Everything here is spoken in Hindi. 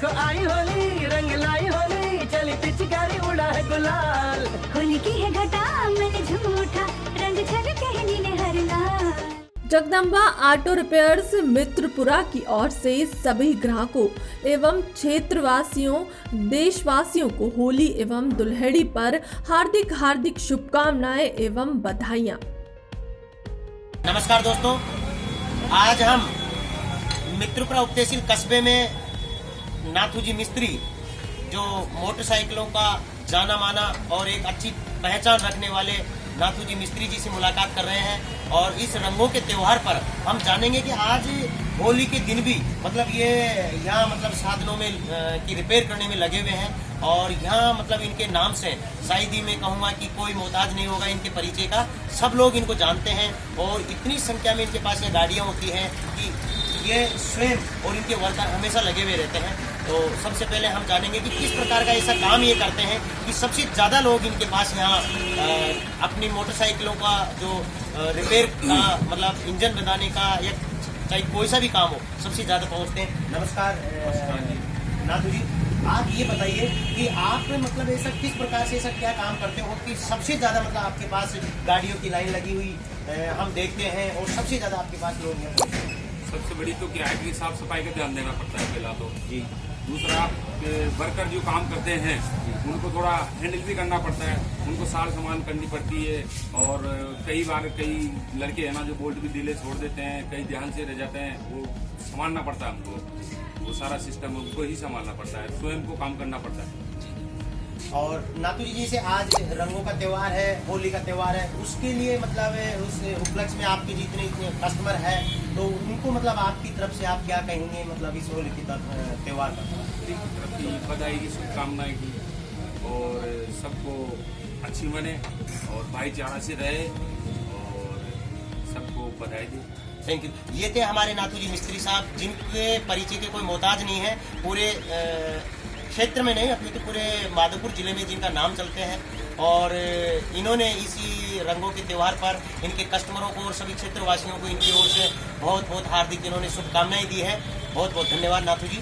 देखो आई होली, रंग लाई होली, चली पिचकारी उड़ा है गुलाल। होली की है घटा मैंने झूम उठा, रंग छलके है नीले हर लाल। जगदम्बा ऑटो रिपेयर्स मित्रपुरा की ओर से सभी ग्राहकों एवं क्षेत्रवासियों देशवासियों को होली एवं दुल्हड़ी पर हार्दिक हार्दिक शुभकामनाएं एवं बधाइयां। नमस्कार दोस्तों, आज हम मित्रपुरा उप तहसील कस्बे में नाथूजी मिस्त्री जो मोटरसाइकिलों का जाना माना और एक अच्छी पहचान रखने वाले नाथूजी मिस्त्री जी से मुलाकात कर रहे हैं। और इस रंगों के त्योहार पर हम जानेंगे कि आज होली के दिन भी मतलब ये यहाँ मतलब साधनों में की रिपेयर करने में लगे हुए हैं। और यहाँ मतलब इनके नाम से शायद ही मैं कहूँगा कि कोई मोहताज नहीं होगा इनके परिचय का, सब लोग इनको जानते हैं। और इतनी संख्या में इनके पास ये गाड़ियाँ होती हैं कि ये स्वयं और इनके वर्कर हमेशा लगे हुए रहते हैं। तो सबसे पहले हम जानेंगे कि किस प्रकार का ऐसा काम ये करते हैं कि सबसे ज़्यादा लोग इनके पास यहाँ अपनी मोटरसाइकिलों का जो रिपेयर का मतलब इंजन बनाने का या चाहे कोई सा भी काम हो सबसे ज़्यादा पहुँचते हैं। नमस्कार नाथू जी, आप ये बताइए कि आप मतलब ऐसा किस प्रकार से ऐसा क्या काम करते हो कि सबसे ज़्यादा मतलब आपके पास गाड़ियों की लाइन लगी हुई हम देखते हैं और सबसे ज़्यादा आपके पास लोग हैं? सबसे बड़ी तो क्या है कि साफ सफाई का ध्यान देना पड़ता है पहला तो जी। दूसरा वर्कर जो काम करते हैं उनको थोड़ा हैंडल भी करना पड़ता है, उनको सार सामान करनी पड़ती है। और कई बार कई लड़के हैं ना जो बोल्ट भी ढीले छोड़ देते हैं, कई ध्यान से रह जाते हैं, वो संभालना पड़ता है हमको, वो सारा सिस्टम उनको ही संभालना पड़ता है, स्वयं को काम करना पड़ता है। और नाथू जी से आज रंगों का त्योहार है, होली का त्योहार है, उसके लिए मतलब उस उपलक्ष्य में आपके जितने कस्टमर है तो उनको मतलब आपकी तरफ से आप क्या कहेंगे मतलब इस होली की त्योहार पर की बधाई की शुभकामनाएं की और सबको अच्छी बने और भाईचारा से रहे और सबको बधाई दी। Thank you. ये थे हमारे नाथू जी मिस्त्री साहब जिनके परिचय के कोई मोहताज नहीं है, पूरे क्षेत्र में नहीं अपनी तो पूरे माधोपुर जिले में जिनका नाम चलते हैं। और इन्होंने इसी रंगों के त्यौहार पर इनके कस्टमरों को और सभी क्षेत्रवासियों को इनकी ओर से बहुत बहुत हार्दिक इन्होंने शुभकामनाएं दी है। बहुत बहुत धन्यवाद नाथू जी।